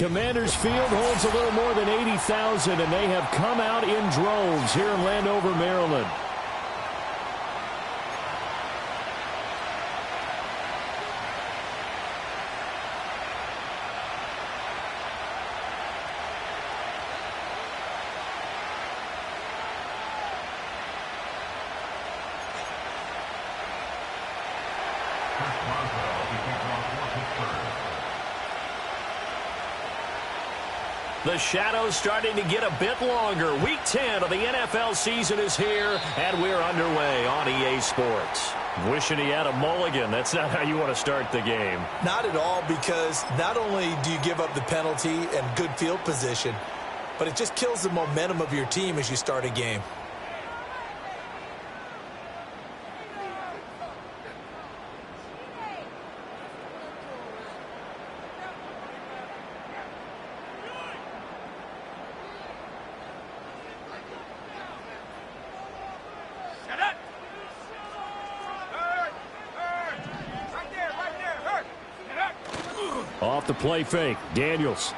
Commanders Field holds a little more than 80,000, and they have come out in droves here in Landover, Maryland. The shadow's starting to get a bit longer. Week 10 of the NFL season is here, and we're underway on EA Sports. Wishing he had a mulligan. That's not how you want to start the game. Not at all, because not only do you give up the penalty and good field position, but it just kills the momentum of your team as you start a game. Off the play fake, Daniels.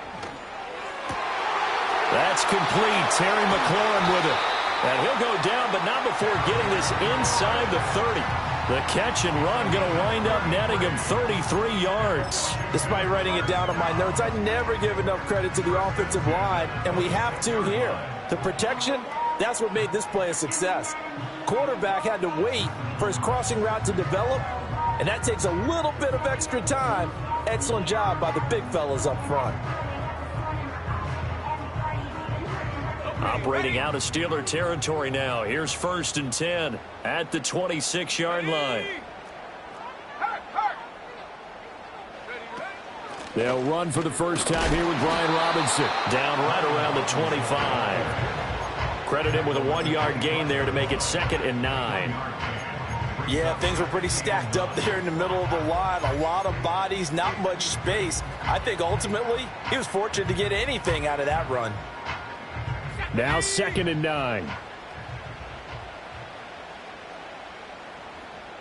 That's complete. Terry McLaurin with it. And he'll go down, but not before getting this inside the 30. The catch and run going to wind up netting him 33 yards. Despite writing it down on my notes, I never give enough credit to the offensive line, and we have to here. The protection, that's what made this play a success. Quarterback had to wait for his crossing route to develop, and that takes a little bit of extra time. Excellent job by the big fellas up front. Operating out of Steeler territory now. Here's 1st and 10 at the 26-yard line. They'll run for the first time here with Brian Robinson. Down right around the 25. Credit him with a 1-yard gain there to make it 2nd and 9. Yeah, things were pretty stacked up there in the middle of the line. A lot of bodies, not much space. I think ultimately he was fortunate to get anything out of that run. Now 2nd and 9.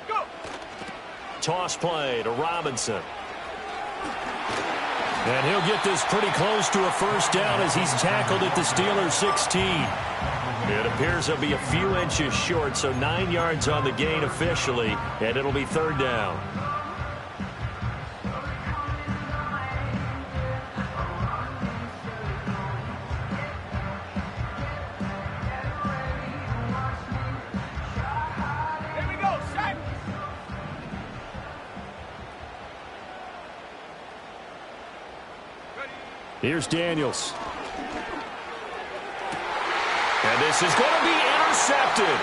Go. Toss play to Robinson. And he'll get this pretty close to a first down as he's tackled at the Steelers' 16. It appears he'll be a few inches short, so 9 yards on the gain officially, and it'll be 3rd down. Here we go, set. Here's Daniels. And this is going to be intercepted.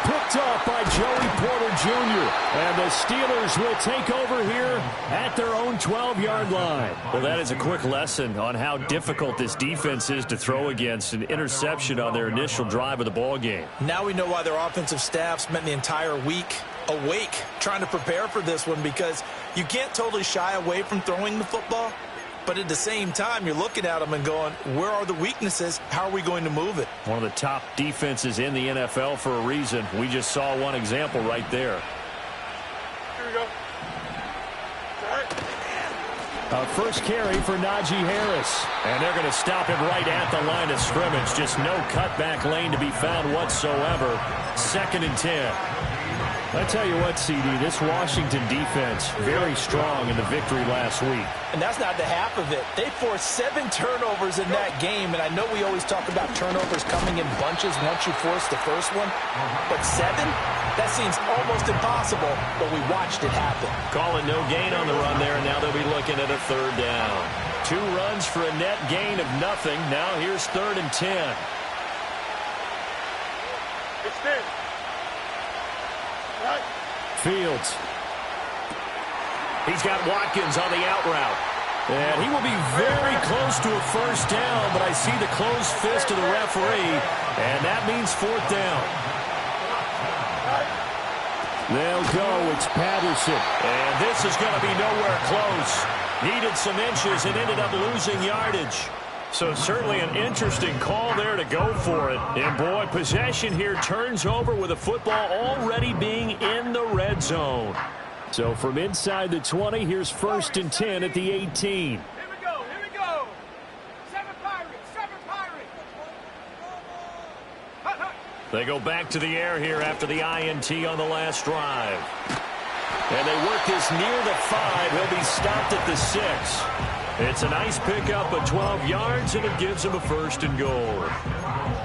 Picked off by Joey Porter Jr. And the Steelers will take over here at their own 12-yard line. Well, that is a quick lesson on how difficult this defense is to throw against. An interception on their initial drive of the ball game. Now we know why their offensive staff spent the entire week awake trying to prepare for this one, because you can't totally shy away from throwing the football. But at the same time, you're looking at them and going, where are the weaknesses? How are we going to move it? One of the top defenses in the NFL for a reason. We just saw one example right there. Here we go. A first carry for Najee Harris. And they're going to stop him right at the line of scrimmage. Just no cutback lane to be found whatsoever. 2nd and 10. I tell you what, CD, this Washington defense, very strong in the victory last week. And that's not the half of it. They forced 7 turnovers in that game, and I know we always talk about turnovers coming in bunches once you force the first one, but 7? That seems almost impossible, but we watched it happen. Calling no gain on the run there, and now they'll be looking at a 3rd down. 2 runs for a net gain of nothing. Now here's 3rd and 10. It's there. Right. Fields. He's got Watkins on the out route. And he will be very close to a first down, but I see the closed fist of the referee, and that means 4th down. They'll go. It's Patterson. And this is going to be nowhere close. Needed some inches and ended up losing yardage. So certainly an interesting call there to go for it. And, boy, possession here turns over with the football already being in the red zone. So from inside the 20, here's 1st and 10 at the 18. Here we go. Here we go. They go back to the air here after the INT on the last drive. And they work this near the 5. He'll be stopped at the 6. It's a nice pickup of 12 yards, and it gives him a 1st and goal.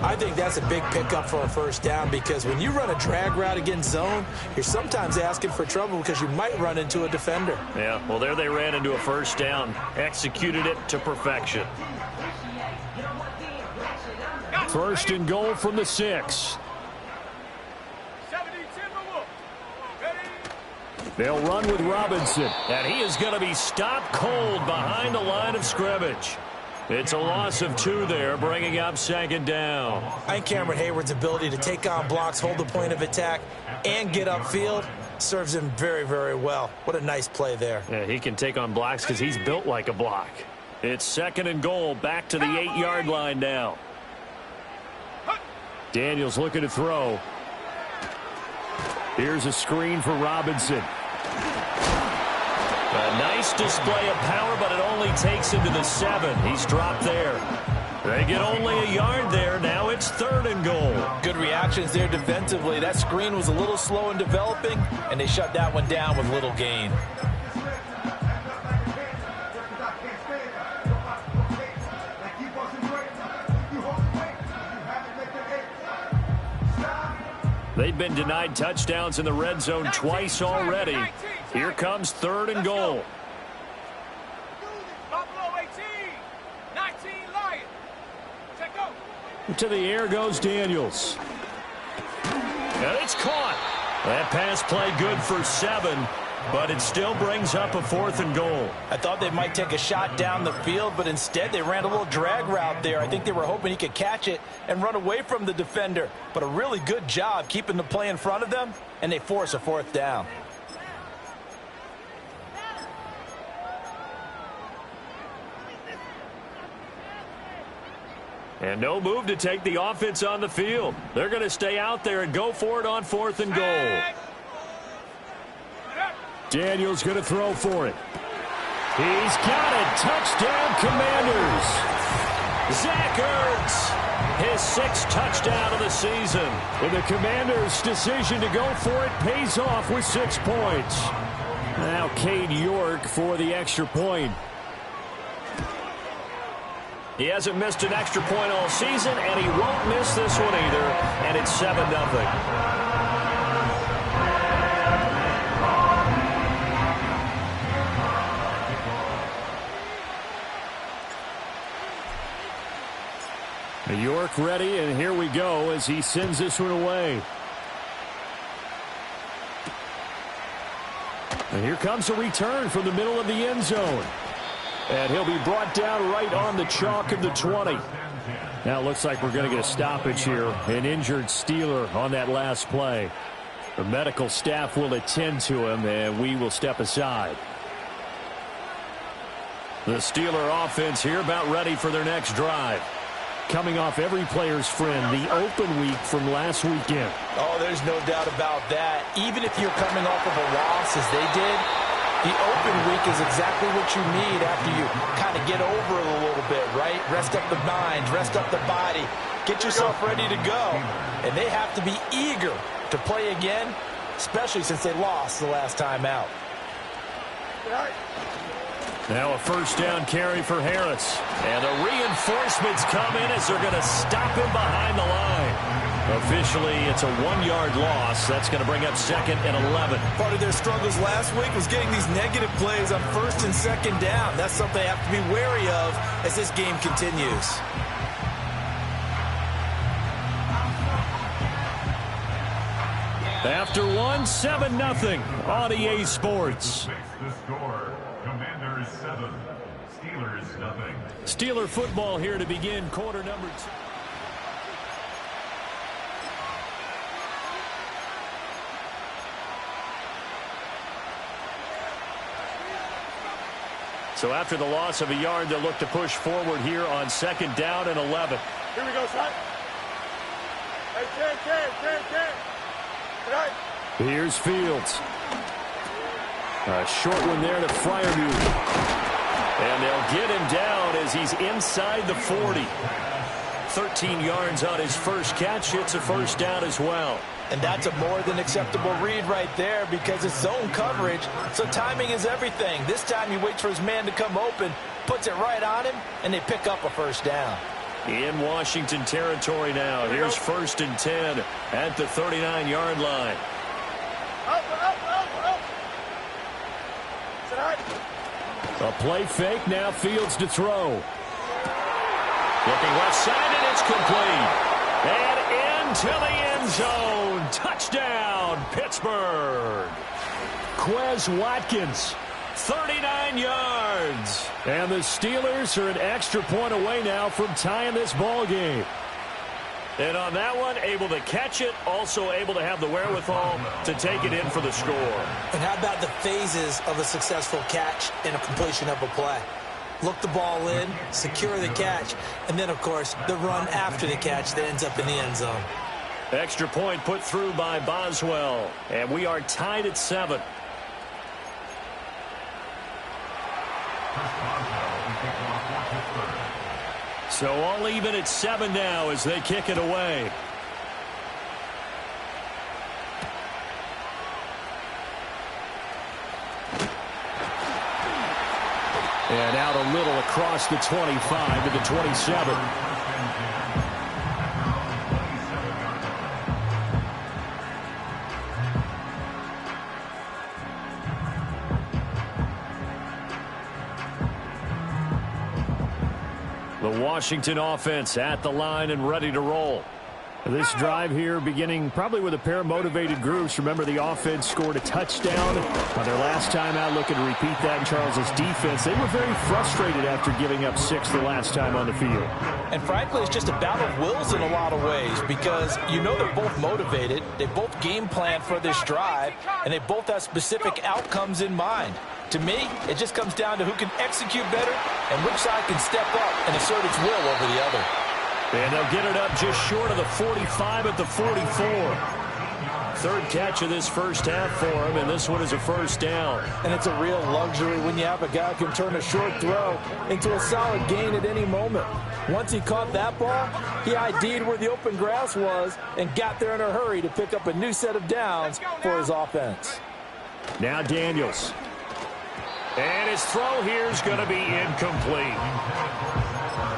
I think that's a big pickup for a 1st down, because when you run a drag route against zone, you're sometimes asking for trouble because you might run into a defender. Yeah, well, there they ran into a 1st down. Executed it to perfection. 1st and goal from the 6. They'll run with Robinson, and he is going to be stopped cold behind the line of scrimmage. It's a loss of 2 there, bringing up 2nd down. I think Cameron Hayward's ability to take on blocks, hold the point of attack, and get upfield serves him very, very well. What a nice play there. Yeah, he can take on blocks because he's built like a block. It's 2nd and goal, back to the 8-yard line now. Daniels looking to throw. Here's a screen for Robinson. A nice display of power, but it only takes him to the 7. He's dropped there. They get only a yard there. Now it's 3rd and goal. Good reactions there defensively. That screen was a little slow in developing, and they shut that one down with little gain. They've been denied touchdowns in the red zone twice already. Here comes 3rd and goal. To the air goes Daniels. And it's caught. That pass play good for 7, but it still brings up a 4th and goal. I thought they might take a shot down the field, but instead they ran a little drag route there. I think they were hoping he could catch it and run away from the defender. But a really good job keeping the play in front of them, and they force a 4th down. And no move to take the offense on the field. They're going to stay out there and go for it on 4th and goal. Daniels going to throw for it. He's got it. Touchdown, Commanders. Zach Ertz, his 6th touchdown of the season. And the Commanders' decision to go for it pays off with 6 points. Now Cade York for the extra point. He hasn't missed an extra point all season, and he won't miss this one either, and it's 7-0. York ready, and here we go as he sends this one away. And here comes a return from the middle of the end zone. And he'll be brought down right on the chalk of the 20. Now it looks like we're going to get a stoppage here. An injured Steeler on that last play. The medical staff will attend to him, and we will step aside. The Steeler offense here about ready for their next drive. Coming off every player's friend, the open week from last weekend. Oh, there's no doubt about that. Even if you're coming off of a loss as they did, the open week is exactly what you need after you kind of get over it a little bit, right? Rest up the mind, rest up the body, get yourself ready to go. And they have to be eager to play again, especially since they lost the last time out. Now a 1st down carry for Harris. And the reinforcements come in as they're going to stop him behind the line. Officially, it's a 1-yard loss. That's going to bring up 2nd and 11. Part of their struggles last week was getting these negative plays on 1st and 2nd down. That's something they have to be wary of as this game continues. After one, 7-0 on EA Sports. The score, Commanders 7, Steelers nothing. Steeler football here to begin quarter number 2. So after the loss of a yard, they'll look to push forward here on 2nd down and 11. Here we go, son. Hey, Ken. Right. Here's Fields. A short one there to Freiermuth. And they'll get him down as he's inside the 40. 13 yards on his first catch. It's a first down as well. And that's a more than acceptable read right there because it's zone coverage, so timing is everything. This time he waits for his man to come open, puts it right on him, and they pick up a first down. In Washington territory now. Here's 1st and 10 at the 39-yard line. A play fake, now Fields to throw. Looking left side, and it's complete. And into the end zone. Touchdown, Pittsburgh. Quez Watkins, 39 yards. And the Steelers are an extra point away now from tying this ball game. And on that one, able to catch it, also able to have the wherewithal to take it in for the score. And how about the phases of a successful catch and a completion of a play? Look the ball in, secure the catch, and then, of course, the run after the catch that ends up in the end zone. Extra point put through by Boswell. And we are tied at 7. So all even at 7 now as they kick it away. And out a little across the 25 to the 27. The Washington offense at the line and ready to roll. This drive here beginning probably with a pair of motivated groups. Remember, the offense scored a touchdown on their last time out, looking to repeat that in Charles's defense. They were very frustrated after giving up 6 the last time on the field. And frankly, it's just a battle of wills in a lot of ways because you know they're both motivated. They both game plan for this drive, and they both have specific outcomes in mind. To me, it just comes down to who can execute better and which side can step up and assert its will over the other. And they'll get it up just short of the 45 at the 44. Third catch of this first half for him, and this one is a first down. And it's a real luxury when you have a guy who can turn a short throw into a solid gain at any moment. Once he caught that ball, he ID'd where the open grass was and got there in a hurry to pick up a new set of downs for his offense. Now Daniels. And his throw here is going to be incomplete.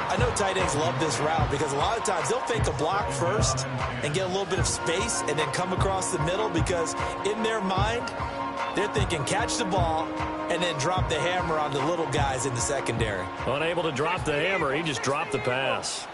I know tight ends love this route because a lot of times they'll fake a block first and get a little bit of space and then come across the middle because in their mind, they're thinking catch the ball and then drop the hammer on the little guys in the secondary. Unable to drop the hammer, he just dropped the pass.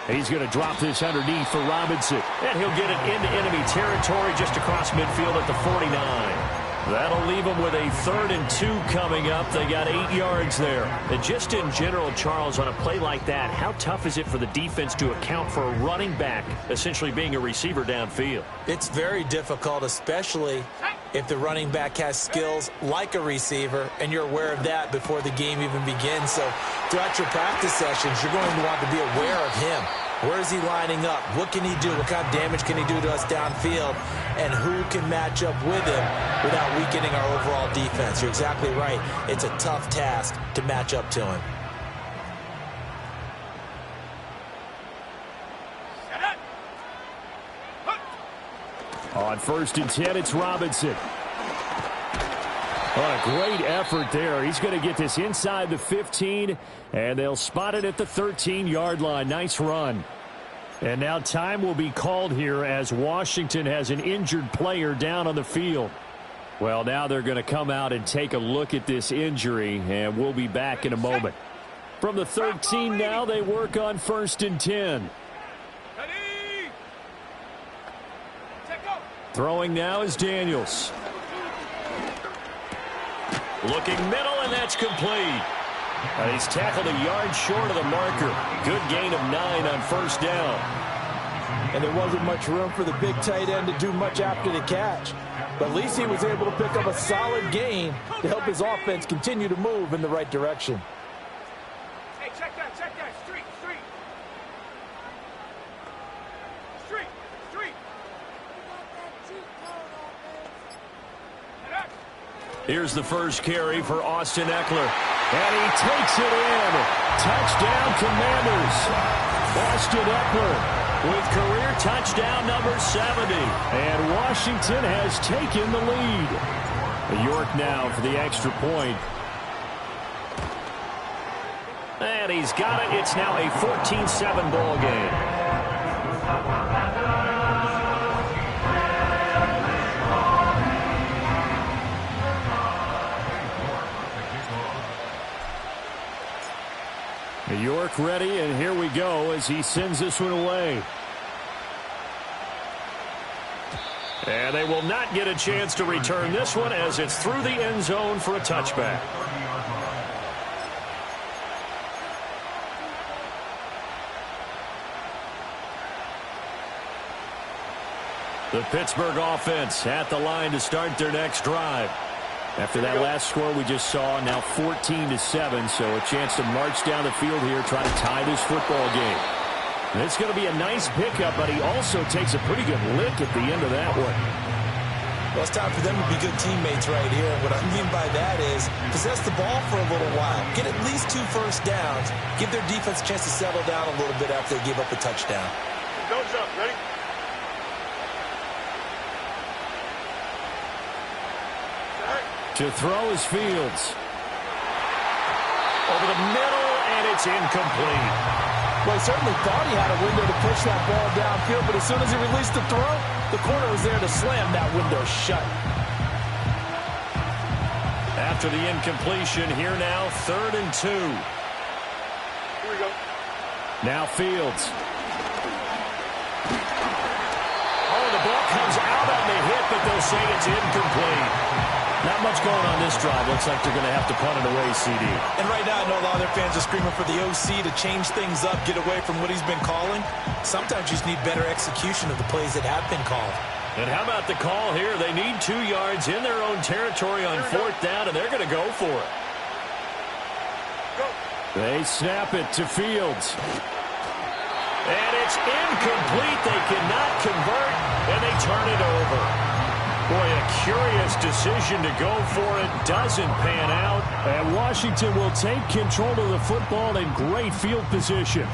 He's going to drop this underneath for Robinson. And he'll get it into enemy territory just across midfield at the 49. That'll leave them with a 3rd and 2 coming up. They got 8 yards there. And just in general, Charles, on a play like that, how tough is it for the defense to account for a running back essentially being a receiver downfield? It's very difficult, especially if the running back has skills like a receiver, and you're aware of that before the game even begins. So throughout your practice sessions, you're going to want to be aware of him. Where is he lining up? What can he do? What kind of damage can he do to us downfield? And who can match up with him without weakening our overall defense? You're exactly right. It's a tough task to match up to him. On 1st and 10, it's Robinson. Oh, a great effort there. He's going to get this inside the 15, and they'll spot it at the 13-yard line. Nice run. And now time will be called here as Washington has an injured player down on the field. Well, now they're going to come out and take a look at this injury, and we'll be back in a moment. From the 13 now, they work on 1st and 10. Throwing now is Daniels. Looking middle, and that's complete. He's tackled a yard short of the marker. Good gain of 9 on 1st down. And there wasn't much room for the big tight end to do much after the catch. But at least he was able to pick up a solid gain to help his offense continue to move in the right direction. Hey, check that, street. Here's the first carry for Austin Eckler. And he takes it in. Touchdown, Commanders. Austin Eckler with career touchdown number 70. And Washington has taken the lead. York now for the extra point. And he's got it. It's now a 14-7 ball game. York ready, and here we go as he sends this one away. And they will not get a chance to return this one as it's through the end zone for a touchback. The Pittsburgh offense at the line to start their next drive. After that last score we just saw, now 14-7, so a chance to march down the field here, try to tie this football game. And it's going to be a nice pickup, but he also takes a pretty good lick at the end of that one. Well, it's time for them to be good teammates right here. And what I mean by that is possess the ball for a little while. Get at least 2 first downs. Give their defense a chance to settle down a little bit after they give up a touchdown. Don't jump. Ready? To throw is Fields. Over the middle, and it's incomplete. Well, he certainly thought he had a window to push that ball downfield, but as soon as he released the throw, the corner was there to slam that window shut. After the incompletion, here now, 3rd and 2. Here we go. Now Fields. Oh, the ball comes out on the hit, but they'll say it's incomplete. Not much going on this drive. Looks like they're going to have to punt it away, CD. And right now, I know a lot of their fans are screaming for the OC to change things up, get away from what he's been calling. Sometimes you just need better execution of the plays that have been called. And how about the call here? They need 2 yards in their own territory on 4th down, and they're going to go for it. Go. They snap it to Fields. And it's incomplete. They cannot convert, and they turn it over. Boy, a curious decision to go for it. Doesn't pan out. And Washington will take control of the football in great field position.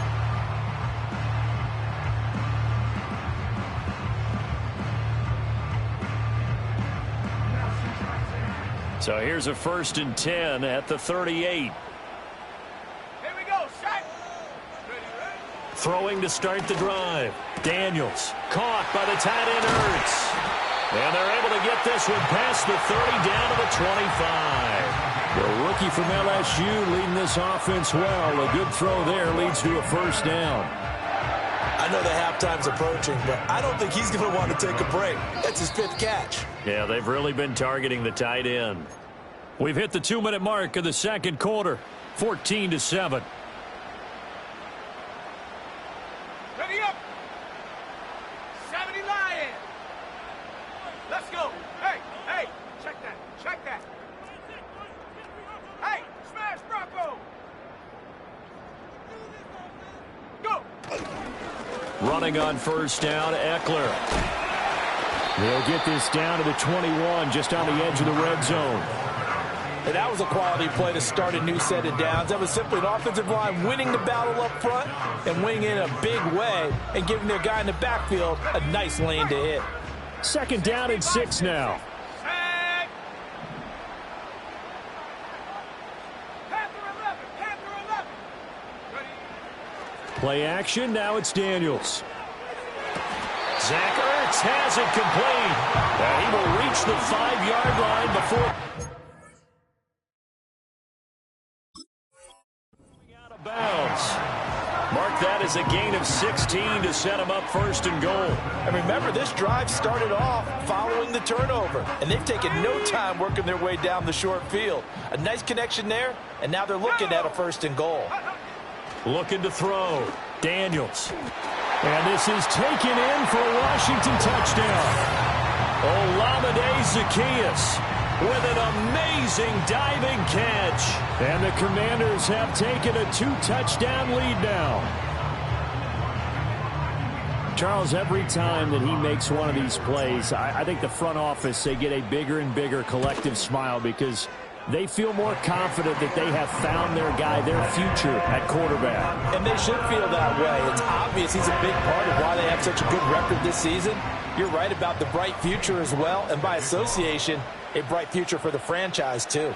So here's a 1st and 10 at the 38. Here we go. Set. Ready. Throwing to start the drive. Daniels caught by the tight end Ertz. And they're able to get this one past the 30 down to the 25. The rookie from LSU leading this offense well. A good throw there leads to a 1st down. I know the halftime's approaching, but I don't think he's going to want to take a break. That's his 5th catch. Yeah, they've really been targeting the tight end. We've hit the 2-minute mark of the 2nd quarter. 14-7. Ready up. 70 Lions. Let's go. Hey, hey, check that, check that. Hey, smash Bronco. Go. Running on 1st down, Eckler. They'll get this down to the 21, just on the edge of the red zone. And that was a quality play to start a new set of downs. That was simply an offensive line winning the battle up front and winning in a big way and giving their guy in the backfield a nice lane to hit. 2nd down and 6 now. Set. Panther 11, Panther 11. Ready. Play action, now it's Daniels. Zach Ertz has it complete. And he will reach the 5-yard line before out of bounds. Mark that as a gain of 16 to set him up 1st and goal. And remember, this drive started off following the turnover, and they've taken no time working their way down the short field. A nice connection there, and now they're looking at a 1st and goal. Looking to throw. Daniels. And this is taken in for a Washington touchdown. Olamide Zaccheaus with an amazing diving catch. And the Commanders have taken a 2-touchdown lead now. Charles, every time that he makes one of these plays, I think the front office, they get a bigger and bigger collective smile because they feel more confident that they have found their guy, their future at quarterback. And they should feel that way. It's obvious he's a big part of why they have such a good record this season. You're right about the bright future as well, and by association, a bright future for the franchise too.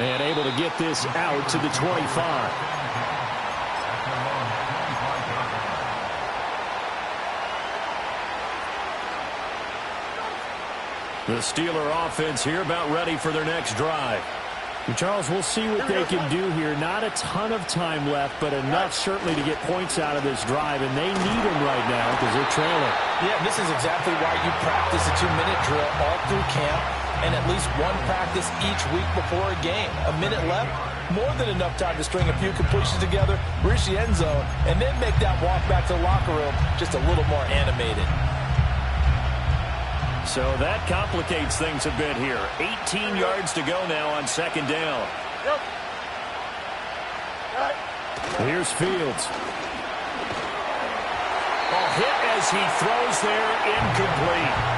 And able to get this out to the 25. The Steeler offense here about ready for their next drive. And Charles, we'll see what they can do here. Not a ton of time left, but enough certainly to get points out of this drive, and they need them right now because they're trailing. Yeah, this is exactly why you practice a 2-minute drill all through camp and at least one practice each week before a game. A minute left, more than enough time to string a few completions together, reach the end zone, and then make that walk back to the locker room just a little more animated. So that complicates things a bit here. 18 yards to go now on second down. Here's Fields. A hit as he throws there, incomplete.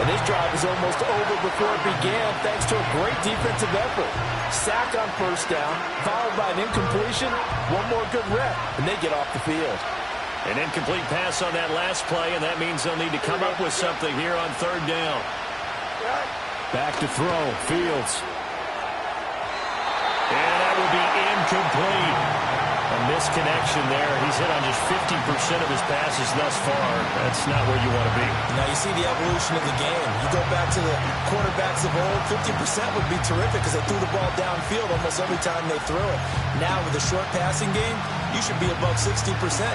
And this drive is almost over before it began thanks to a great defensive effort. Sack on first down, followed by an incompletion, one more good rep, and they get off the field. An incomplete pass on that last play, and that means they'll need to come up with something here on third down. Back to throw, Fields. And that will be incomplete. A misconnection there. He's hit on just 50% of his passes thus far. That's not where you want to be. Now you see the evolution of the game. You go back to the quarterbacks of old, 50% would be terrific because they threw the ball downfield almost every time they threw it. Now with a short passing game, you should be above 60%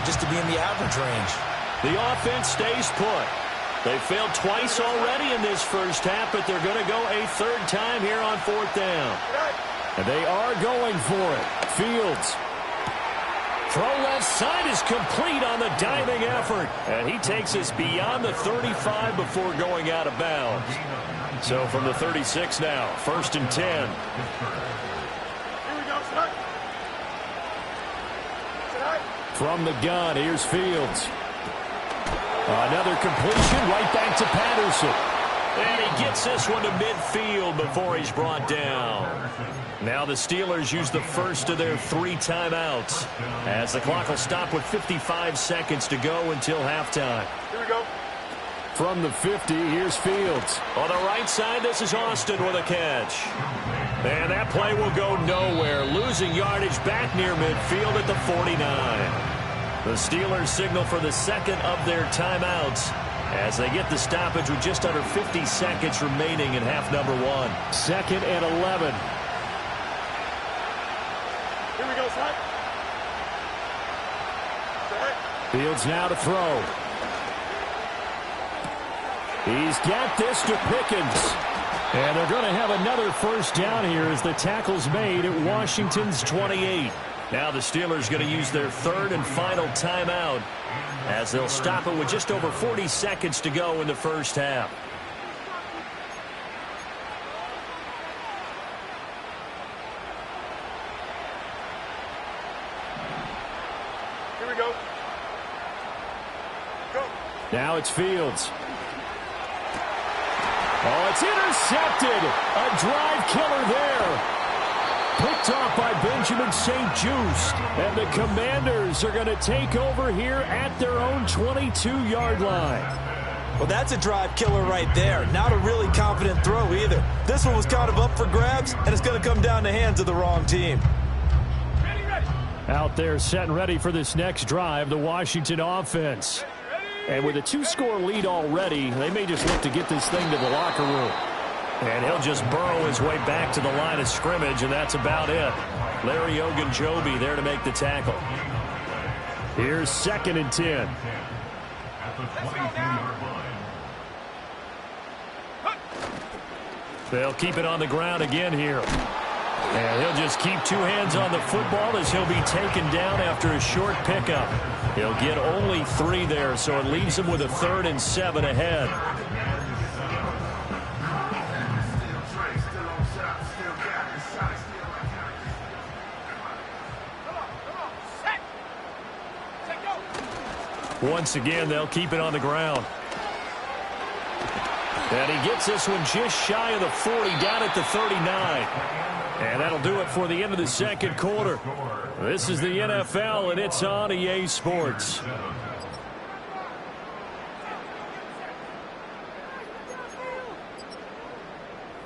just to be in the average range. The offense stays put. They failed twice already in this first half, but they're going to go a third time here on fourth down. And they are going for it. Fields. Throw left side is complete on the diving effort. And he takes us beyond the 35 before going out of bounds. So from the 36 now, 1st and 10. Here we go, son. From the gun, here's Fields. Another completion right back to Patterson. And he gets this one to midfield before he's brought down. Now the Steelers use the first of their 3 timeouts as the clock will stop with 55 seconds to go until halftime. Here we go. From the 50, here's Fields. On the right side, this is Austin with a catch. And that play will go nowhere, losing yardage back near midfield at the 49. The Steelers signal for the second of their timeouts as they get the stoppage with just under 50 seconds remaining in half number 1. 2nd and 11. Here we go, son. Fields now to throw. He's got this to Pickens. And they're going to have another first down here as the tackle's made at Washington's 28. Now the Steelers going to use their 3rd and final timeout as they'll stop it with just over 40 seconds to go in the first half. Here we go. Go. Now it's Fields. Oh, it's intercepted. A drive killer there. Picked off by Benjamin St-Juste. And the Commanders are going to take over here at their own 22-yard line. Well, that's a drive killer right there. Not a really confident throw either. This one was kind of up for grabs, and it's going to come down the hands of the wrong team. Ready, ready. Out there set and ready for this next drive, the Washington offense. And with a 2-score lead already, they may just look to get this thing to the locker room. And he'll just burrow his way back to the line of scrimmage, and that's about it. Larry Ogunjobi there to make the tackle. Here's 2nd and 10. At the 22-yard line. They'll keep it on the ground again here. And he'll just keep 2 hands on the football as he'll be taken down after a short pickup. He'll get only 3 there, so it leaves him with a 3rd and 7 ahead. Once again, they'll keep it on the ground. And he gets this one just shy of the 40, down at the 39. And that'll do it for the end of the second quarter. This is the NFL, and it's on EA Sports.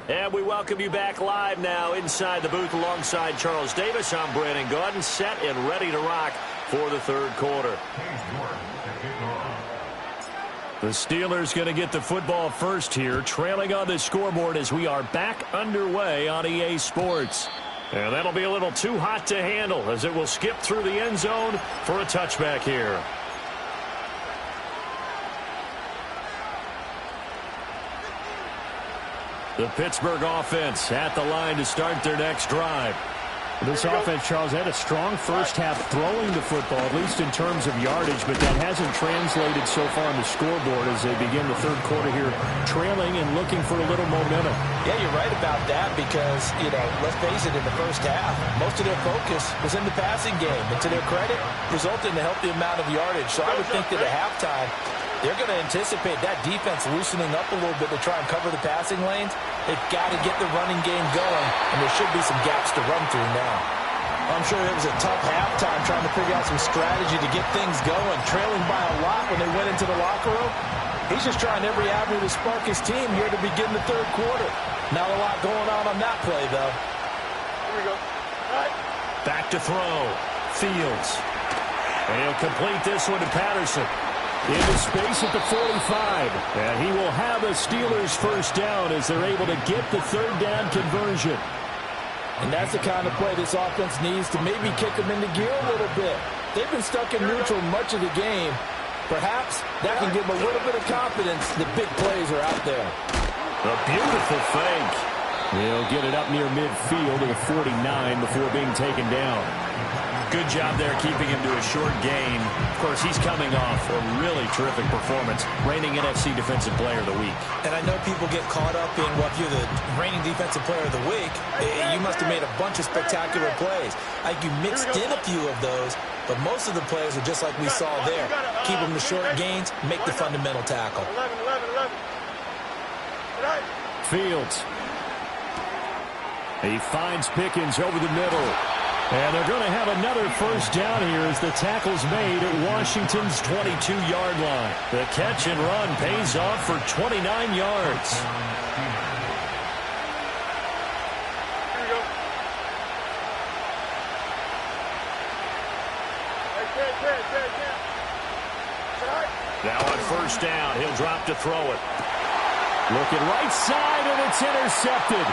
And we welcome you back live now inside the booth alongside Charles Davis. I'm Brandon Gaudin, set and ready to rock for the third quarter. The Steelers going to get the football first here, trailing on the scoreboard as we are back underway on EA Sports. And that'll be a little too hot to handle as it will skip through the end zone for a touchback here. The Pittsburgh offense at the line to start their next drive. This offense, Charles, had a strong first half throwing the football, at least in terms of yardage, but that hasn't translated so far on the scoreboard as they begin the third quarter here, trailing and looking for a little momentum. Yeah, you're right about that because, let's face it, in the first half, most of their focus was in the passing game. And to their credit, resulted in a healthy amount of yardage. So I would think that at halftime, they're going to anticipate that defense loosening up a little bit to try and cover the passing lanes. They've got to get the running game going, and there should be some gaps to run through now. I'm sure it was a tough halftime trying to figure out some strategy to get things going, trailing by a lot when they went into the locker room. He's just trying every avenue to spark his team here to begin the third quarter. Not a lot going on that play, though. Here we go. All right. Back to throw. Fields. And he'll complete this one to Patterson. Into space at the 45. And he will have a Steelers first down as they're able to get the third down conversion. And that's the kind of play this offense needs to maybe kick them into gear a little bit. They've been stuck in neutral much of the game. Perhaps that can give them a little bit of confidence that big plays are out there. A beautiful fake. He'll get it up near midfield to the 49 before being taken down. Good job there keeping him to a short gain. Of course, he's coming off a really terrific performance, reigning NFC Defensive Player of the Week. And I know people get caught up in, well, if you're the reigning Defensive Player of the Week, you must have made a bunch of spectacular plays. I think you mixed in a few of those, but most of the plays are just like we saw there. Keep them to short gains, make the fundamental tackle. 11. Fields. He finds Pickens over the middle. And they're going to have another first down here as the tackle's made at Washington's 22-yard line. The catch and run pays off for 29 yards. Here we go. Now on first down, he'll drop to throw it. Looking right side, and it's intercepted.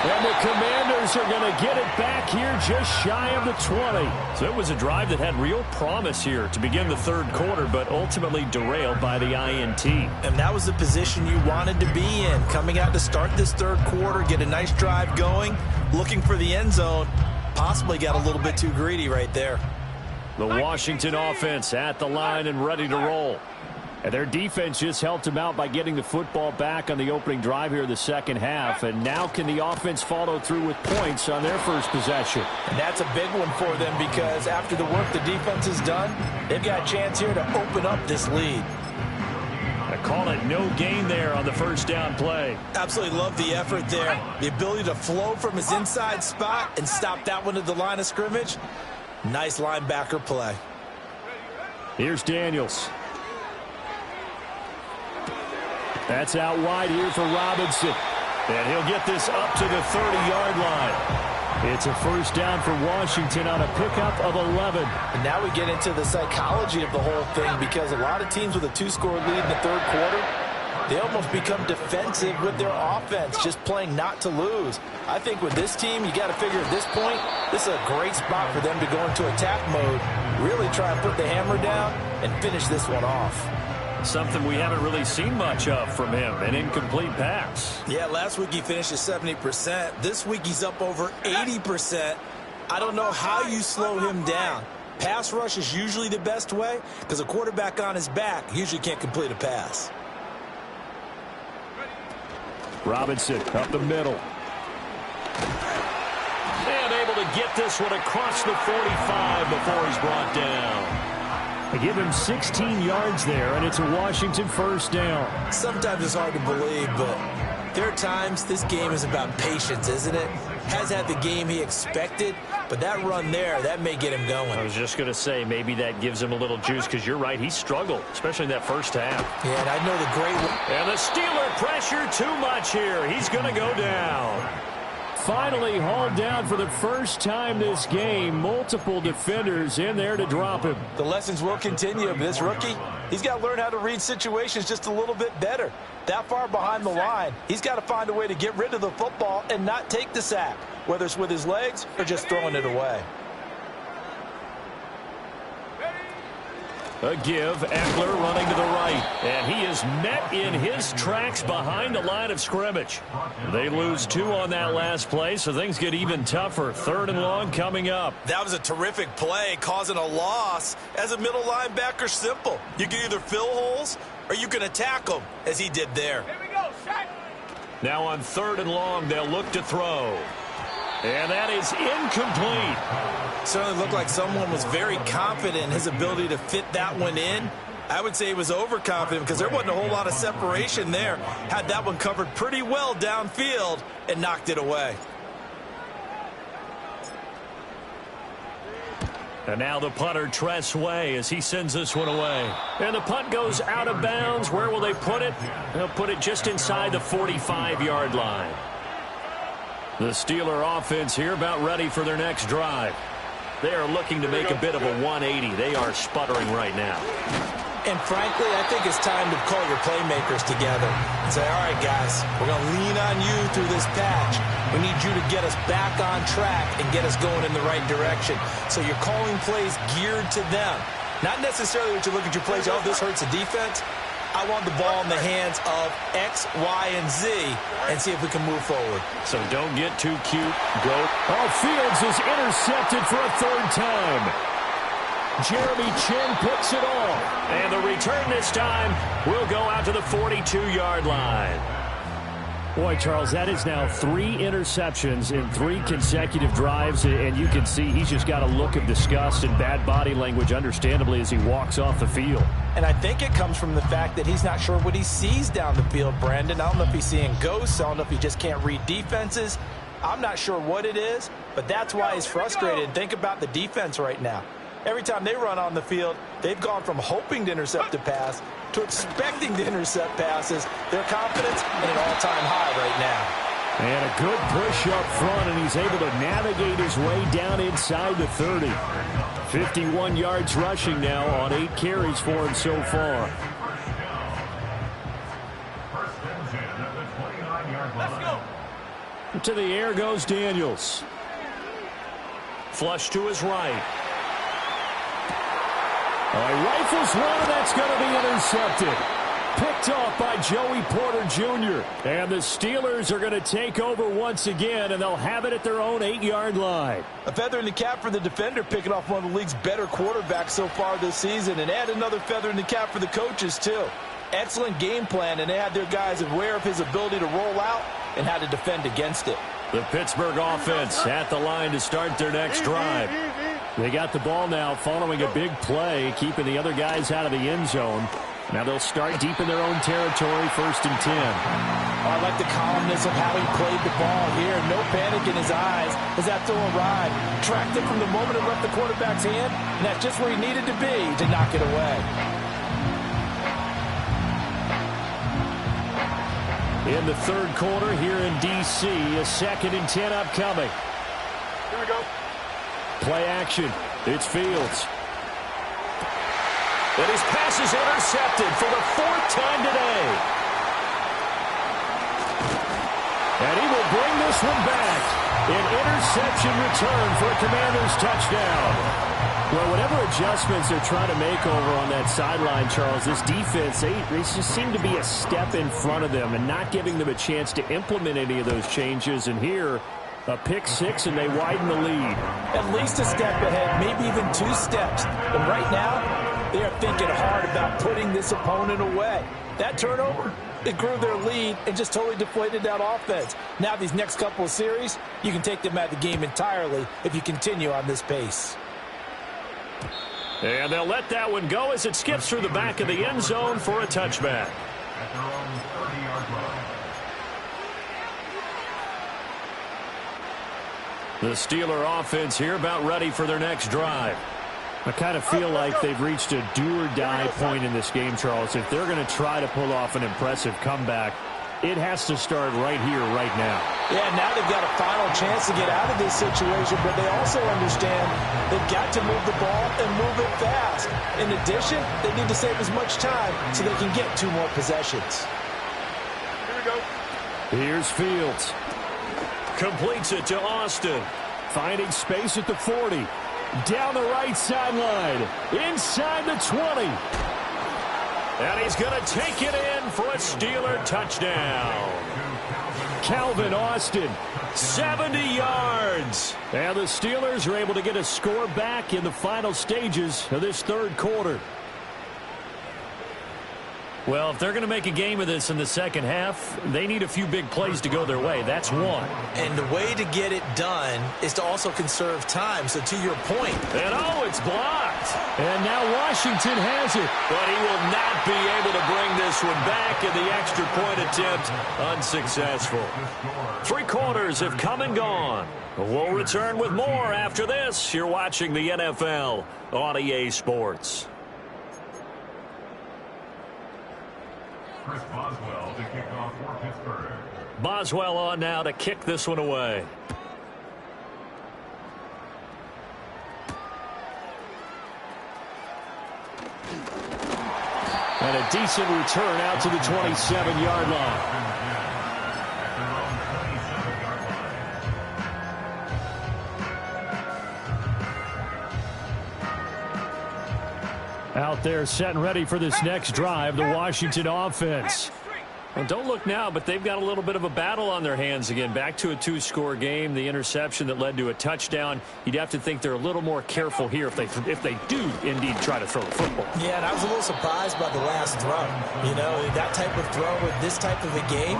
And the Commanders are going to get it back here just shy of the 20. So it was a drive that had real promise here to begin the third quarter, but ultimately derailed by the INT. And that was the position you wanted to be in. Coming out to start this third quarter, get a nice drive going, looking for the end zone. Possibly got a little bit too greedy right there. The Washington offense at the line and ready to roll. And their defense just helped them out by getting the football back on the opening drive here in the second half. And now can the offense follow through with points on their first possession? And that's a big one for them because after the work the defense has done, they've got a chance here to open up this lead. I call it no gain there on the first down play. Absolutely love the effort there. The ability to flow from his inside spot and stop that one at the line of scrimmage. Nice linebacker play. Here's Daniels. That's out wide here for Robinson. And he'll get this up to the 30-yard line. It's a first down for Washington on a pickup of 11. And now we get into the psychology of the whole thing because a lot of teams with a two-score lead in the third quarter, they almost become defensive with their offense, just playing not to lose. I think with this team, you got to figure at this point, this is a great spot for them to go into attack mode, really try and put the hammer down and finish this one off. Something we haven't really seen much of from him, an incomplete pass. Yeah, last week he finished at 70%. This week he's up over 80%. I don't know how you slow him down. Pass rush is usually the best way because a quarterback on his back usually can't complete a pass. Robinson up the middle. And able to get this one across the 45 before he's brought down. They give him 16 yards there, and it's a Washington first down. Sometimes it's hard to believe, but there are times this game is about patience, isn't it? Has had the game he expected, but that run there, that may get him going. I was just going to say, maybe that gives him a little juice, because you're right, he struggled, especially in that first half. Yeah, and I know the great one. And the Steeler pressure too much here. He's going to go down. Finally hauled down for the first time this game. Multiple defenders in there to drop him. The lessons will continue, but this rookie, he's got to learn how to read situations just a little bit better. That far behind the line, he's got to find a way to get rid of the football and not take the sack, whether it's with his legs or just throwing it away. A give, Eckler running to the right, and he is met in his tracks behind the line of scrimmage. They lose 2 on that last play, so things get even tougher. 3rd and long coming up. That was a terrific play, causing a loss. As a middle linebacker, simple. You can either fill holes or you can attack them, as he did there. Here we go, shot. Now on 3rd and long, they'll look to throw. And that is incomplete. Certainly looked like someone was very confident in his ability to fit that one in. I would say he was overconfident because there wasn't a whole lot of separation there. Had that one covered pretty well downfield and knocked it away. And now the punter, Tress Way, as he sends this one away. And the punt goes out of bounds. Where will they put it? They'll put it just inside the 45-yard line. The Steeler offense here about ready for their next drive. They are looking to make a bit of a 180. They are sputtering right now. And frankly, I think it's time to call your playmakers together and say, all right, guys, we're going to lean on you through this patch. We need you to get us back on track and get us going in the right direction. So you're calling plays geared to them. Not necessarily what you look at your plays, oh, this hurts the defense. I want the ball in the hands of X, Y, and Z and see if we can move forward. So don't get too cute. Go. Oh, Fields is intercepted for a 3rd time. Jeremy Chin picks it off. And the return this time will go out to the 42-yard line. Boy, Charles, that is now 3 interceptions in 3 consecutive drives, and you can see he's just got a look of disgust and bad body language, understandably, as he walks off the field. And I think it comes from the fact that he's not sure what he sees down the field, Brandon. I don't know if he's seeing ghosts. I don't know if he just can't read defenses. I'm not sure what it is, but that's why he's frustrated. Think about the defense right now. Every time they run on the field, they've gone from hoping to intercept a pass to expecting to intercept passes. Their confidence at an all-time high right now. And a good push up front, and he's able to navigate his way down inside the 30. 51 yards rushing now on 8 carries for him so far. Let's go. To the air goes Daniels. Flush to his right. Rifles one, and that's going to be intercepted. Picked off by Joey Porter Jr. And the Steelers are going to take over once again, and they'll have it at their own 8-yard line. A feather in the cap for the defender, picking off one of the league's better quarterbacks so far this season, and add another feather in the cap for the coaches, too. Excellent game plan, and they had their guys aware of his ability to roll out and how to defend against it. The Pittsburgh offense at the line to start their next drive. They got the ball now following a big play, keeping the other guys out of the end zone. Now they'll start deep in their own territory, 1st and 10. I like the calmness of how he played the ball here. No panic in his eyes as that throw arrived. Tracked it from the moment it left the quarterback's hand, and that's just where he needed to be to knock it away. In the 3rd quarter here in D.C., a 2nd and 10 upcoming. Here we go. Play action. It's Fields. And his pass is intercepted for the 4th time today. And he will bring this one back. An interception return for a Commanders touchdown. Well, whatever adjustments they're trying to make over on that sideline, Charles, this defense, they just seem to be a step in front of them and not giving them a chance to implement any of those changes. And here, a pick 6, and they widen the lead. At least a step ahead, maybe even 2 steps. And right now, they are thinking hard about putting this opponent away. That turnover, it grew their lead and just totally deflated that offense. Now these next couple of series, you can take them out of the game entirely if you continue on this pace. And they'll let that one go as it skips through the back of the end zone for a touchback. At their own 30-yard line. The Steeler offense here about ready for their next drive. I kind of feel like they've reached a do-or-die point in this game, Charles. If they're going to try to pull off an impressive comeback, it has to start right here, right now. Yeah, now they've got a final chance to get out of this situation, but they also understand they've got to move the ball and move it fast. In addition, they need to save as much time so they can get 2 more possessions. Here we go. Here's Fields. Completes it to Austin. Finding space at the 40. Down the right sideline. Inside the 20. And he's going to take it in for a Steeler touchdown. Calvin Austin. 70 yards. And the Steelers are able to get a score back in the final stages of this third quarter. Well, if they're going to make a game of this in the second half, they need a few big plays to go their way. That's one. And the way to get it done is to also conserve time. So to your point. And oh, it's blocked. And now Washington has it. But he will not be able to bring this one back, and the extra point attempt unsuccessful. 3 quarters have come and gone. We'll return with more after this. You're watching the NFL on EA Sports. Chris Boswell to kick off for Pittsburgh. Boswell on now to kick this one away. And a decent return out to the 27-yard line. Out there set and ready for this next drive, the Washington offense. Well, don't look now, but they've got a little bit of a battle on their hands again. Back to a 2-score game, the interception that led to a touchdown. You'd have to think they're a little more careful here if they do indeed try to throw the football. Yeah, and I was a little surprised by the last throw. You know, that type of throw with this type of a game,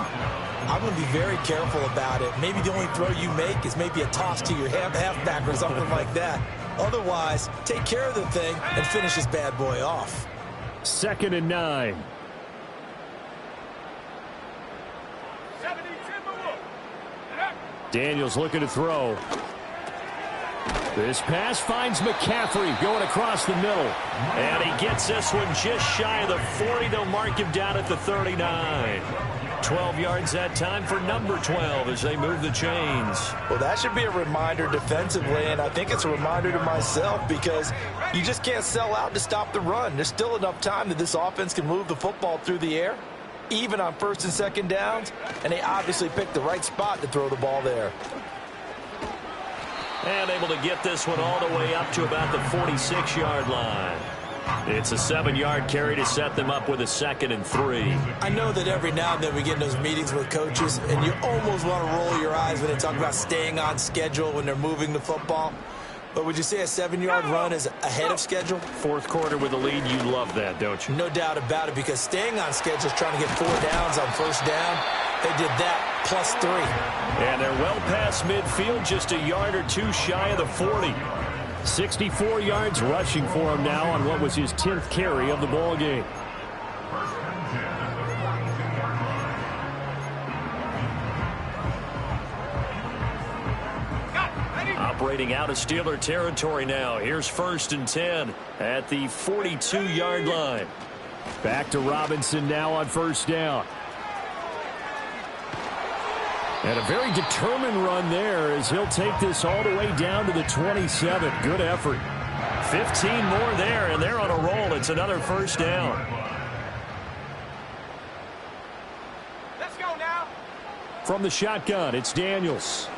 I'm going to be very careful about it. Maybe the only throw you make is maybe a toss to your halfback or something like that. Otherwise, take care of the thing and finish this bad boy off. 2nd and 9. Daniels looking to throw. This pass finds McCaffrey going across the middle. And he gets this one just shy of the 40. They'll mark him down at the 39. 12 yards that time for number 12 as they move the chains. Well, that should be a reminder defensively, and I think it's a reminder to myself because you just can't sell out to stop the run. There's still enough time that this offense can move the football through the air, even on 1st and 2nd downs, and they obviously picked the right spot to throw the ball there. And able to get this one all the way up to about the 46-yard line. It's a 7-yard carry to set them up with a 2nd and 3. I know that every now and then we get in those meetings with coaches, and you almost want to roll your eyes when they talk about staying on schedule when they're moving the football. But would you say a 7-yard run is ahead of schedule? 4th quarter with a lead, you love that, don't you? No doubt about it, because staying on schedule is trying to get 4 downs on 1st down. They did that plus 3. And they're well past midfield, just a yard or 2 shy of the 40. 64 yards rushing for him now on what was his 10th carry of the ball game. Operating out of Steeler territory now. Here's 1st and 10 at the 42-yard line. Back to Robinson now on 1st down. And a very determined run there as he'll take this all the way down to the 27. Good effort. 15 more there, and they're on a roll. It's another 1st down. Let's go now. From the shotgun, it's Daniels.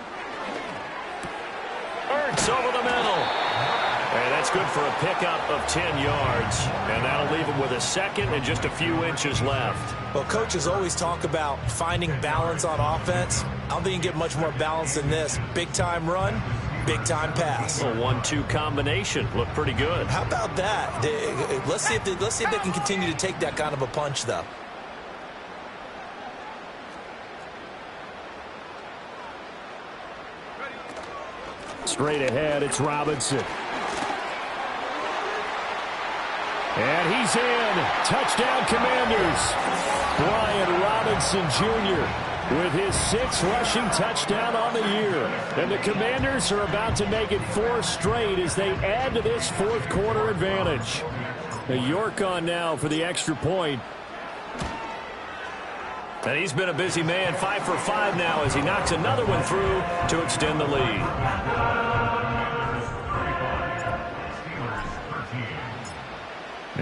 Ertz over the middle. And that's good for a pickup of 10 yards. And that'll leave him with a 2nd and just a few inches left. Well, coaches always talk about finding balance on offense. I don't think you can get much more balance than this. Big-time run, big-time pass. A 1-2 combination. Looked pretty good. How about that? Let's see if they can continue to take that kind of a punch, though. Straight ahead, it's Robinson. he's in. Touchdown, Commanders. Brian Robinson Jr. with his 6th rushing touchdown on the year. And the Commanders are about to make it 4 straight as they add to this 4th quarter advantage. York on now for the extra point. And he's been a busy man, 5 for 5 now as he knocks another one through to extend the lead.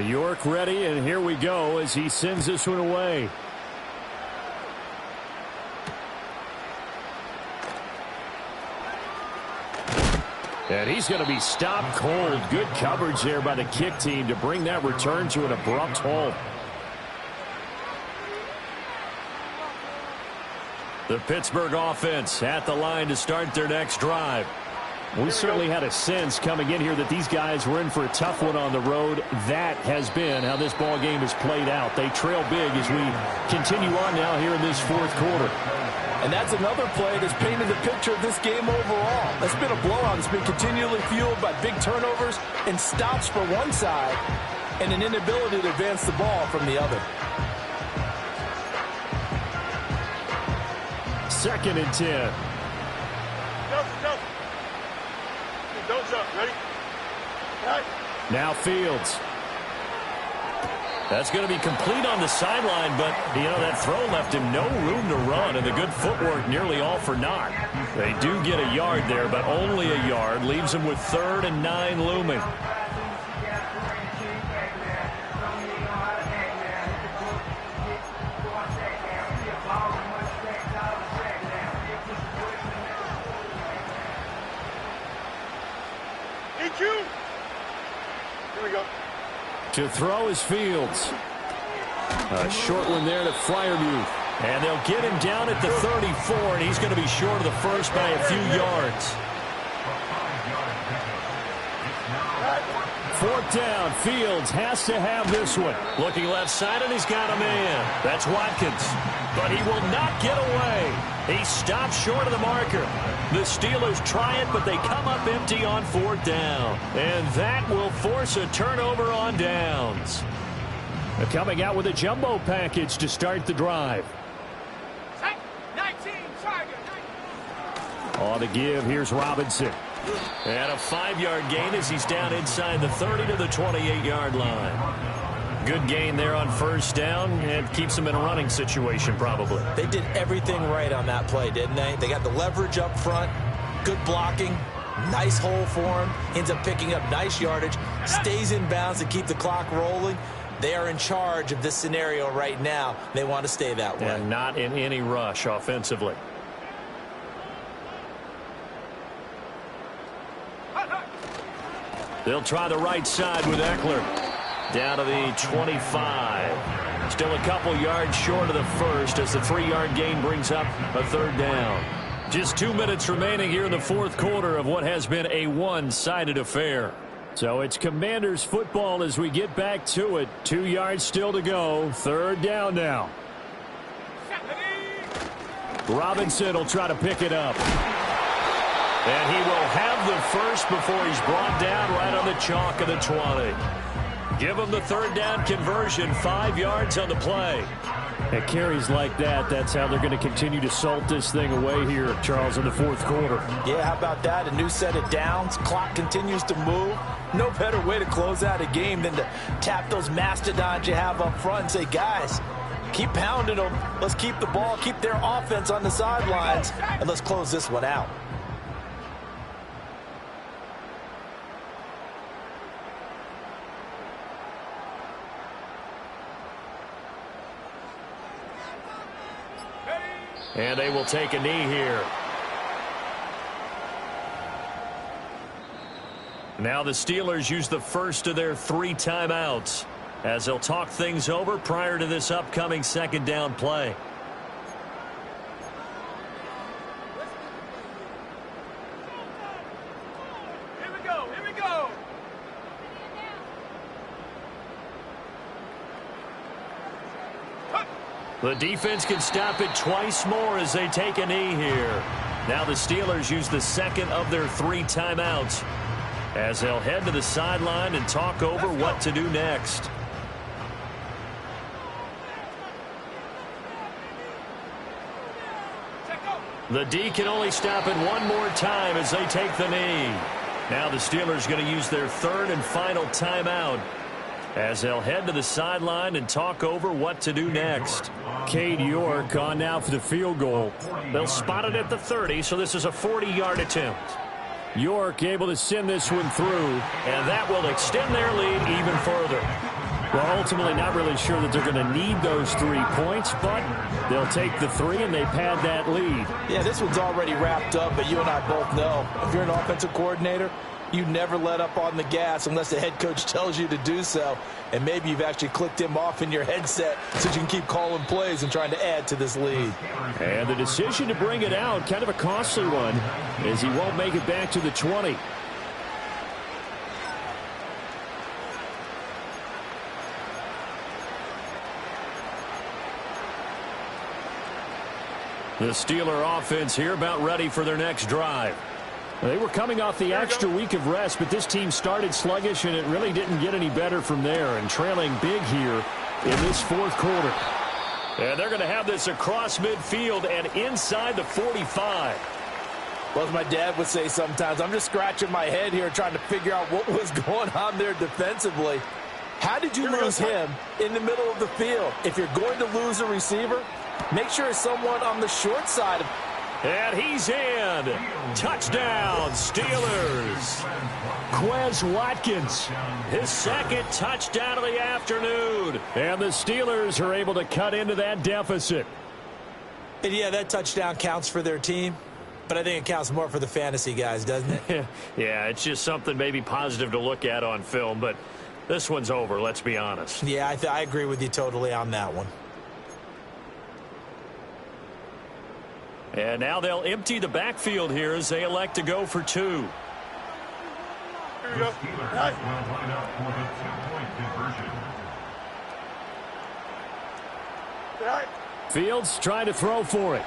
York ready, and here we go as he sends this one away. And he's going to be stopped cold. Good coverage there by the kick team to bring that return to an abrupt halt. The Pittsburgh offense at the line to start their next drive. We certainly had a sense coming in here that these guys were in for a tough one on the road. That has been how this ball game has played out. They trail big as we continue on now here in this 4th quarter. And that's another play that's painted the picture of this game overall. It's been a blowout. It's been continually fueled by big turnovers and stops for one side and an inability to advance the ball from the other. 2nd and 10. Don't jump. Ready? Right. Now Fields. That's going to be complete on the sideline, but, that throw left him no room to run, and the good footwork nearly all for naught. They do get a yard there, but only a yard. Leaves him with 3rd and 9 looming. Here we go. To throw is Fields. A short one there to Fryermuth. And they'll get him down at the 34, and he's going to be short of the first by a few yards. 4th down. Fields has to have this one. Looking left side, and he's got a man. That's Watkins. But he will not get away. He stops short of the marker. The Steelers try it, but they come up empty on 4th down. And that will force a turnover on downs. They're coming out with a jumbo package to start the drive. 19, Tiger. On the give, here's Robinson. And a 5-yard gain as he's down inside the 30 to the 28-yard line. Good gain there on 1st down, and keeps them in a running situation probably. They did everything right on that play, didn't they? They got the leverage up front, good blocking, nice hole for him, ends up picking up nice yardage, stays in bounds to keep the clock rolling. They are in charge of this scenario right now. They want to stay that way. And not in any rush offensively. They'll try the right side with Eckler. Down to the 25. Still a couple yards short of the first as the 3-yard gain brings up a 3rd down. Just 2 minutes remaining here in the 4th quarter of what has been a one-sided affair. So it's Commanders football as we get back to it. 2 yards still to go. 3rd down now. Robinson will try to pick it up. And he will have the first before he's brought down right on the chalk of the 20. Give him the 3rd down conversion, 5 yards on the play. At carries like that, that's how they're going to continue to salt this thing away here, Charles, in the 4th quarter. Yeah, how about that? A new set of downs. Clock continues to move. No better way to close out a game than to tap those mastodons you have up front and say, guys, keep pounding them. Let's keep the ball, keep their offense on the sidelines, and let's close this one out. And they will take a knee here. Now the Steelers use the first of their 3 timeouts as they'll talk things over prior to this upcoming 2nd down play. Here we go. Here we go. The defense can stop it twice more as they take a knee here. Now the Steelers use the 2nd of their 3 timeouts as they'll head to the sideline and talk over what to do next. The D can only stop it one more time as they take the knee. Now the Steelers going to use their third and final timeout as they'll head to the sideline and talk over what to do next. Cade York on now for the field goal. They'll spot it at the 30, so this is a 40-yard attempt. York able to send this one through. And that will extend their lead even further. Well, ultimately not really sure that they're going to need those 3 points, but they'll take the 3 and they pad that lead. Yeah, this one's already wrapped up, but you and I both know if you're an offensive coordinator, you never let up on the gas unless the head coach tells you to do so. And maybe you've actually clicked him off in your headset so you can keep calling plays and trying to add to this lead. And the decision to bring it out, kind of a costly one, as he won't make it back to the 20. The Steeler offense here about ready for their next drive. They were coming off the extra week of rest, but this team started sluggish, and it really didn't get any better from there, and trailing big here in this fourth quarter. And they're going to have this across midfield and inside the 45. Well, as my dad would say sometimes, I'm just scratching my head here trying to figure out what was going on there defensively. How did you lose him in the middle of the field? If you're going to lose a receiver, make sure it's someone on the short side of. And he's in. Touchdown, Steelers. Quez Watkins, His second touchdown of the afternoon. and the Steelers are able to cut into that deficit. And yeah, that touchdown counts for their team, but I think it counts more for the fantasy guys, doesn't it? Yeah, it's just something maybe positive to look at on film, but this one's over, let's be honest. Yeah, I agree with you totally on that one. And now they'll empty the backfield here as they elect to go for 2. The Steelers will line up for the 2-point conversion. Fields trying to throw for it.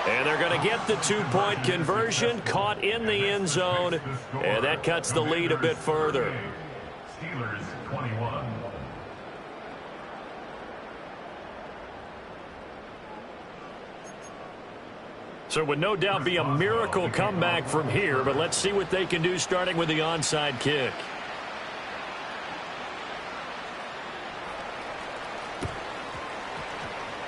And they're going to get the 2-point conversion, caught in the end zone, and that cuts the lead a bit further. Steelers 21. So it would no doubt be a miracle comeback from here, but let's see what they can do starting with the onside kick.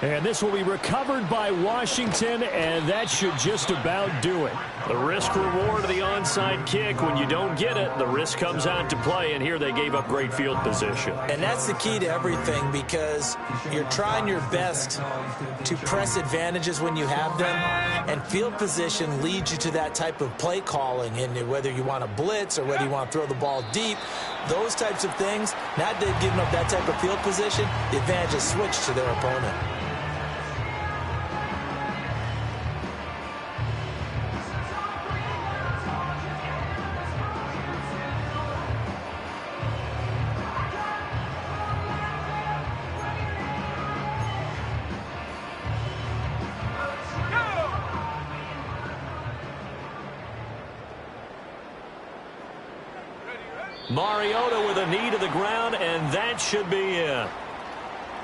And this will be recovered by Washington, and that should just about do it. The risk reward of the onside kick, when you don't get it, the risk comes out to play, and here they gave up great field position. And that's the key to everything, because you're trying your best to press advantages when you have them, and field position leads you to that type of play calling, and whether you want to blitz or whether you want to throw the ball deep, those types of things, not giving up that type of field position, the advantage is switched to their opponent. Mariota with a knee to the ground, and that should be it.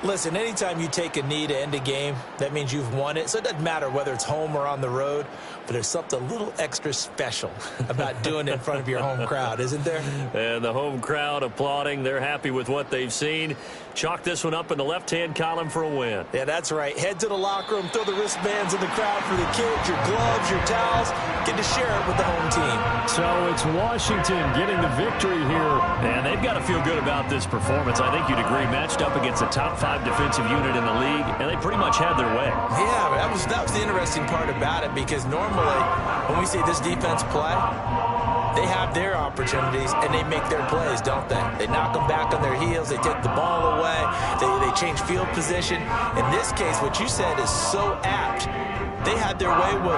Listen, anytime you take a knee to end a game, that means you've won it. So it doesn't matter whether it's home or on the road, but there's something a little extra special about doing it in front of your home crowd, isn't there? And the home crowd applauding. They're happy with what they've seen. Chalk this one up in the left-hand column for a win. Yeah, that's right. Head to the locker room, throw the wristbands in the crowd for the kids, your gloves, your towels. Get to share it with the home team. So it's Washington getting the victory here. And they've got to feel good about this performance. I think you'd agree, matched up against the top 5 defensive unit in the league, and they pretty much had their way. Yeah, that was the interesting part about it, because normally when we see this defense play, they have their opportunities and they make their plays, don't they? They knock them back on their heels. They take the ball away. They change field position. In this case, what you said is so apt. They had their way with them.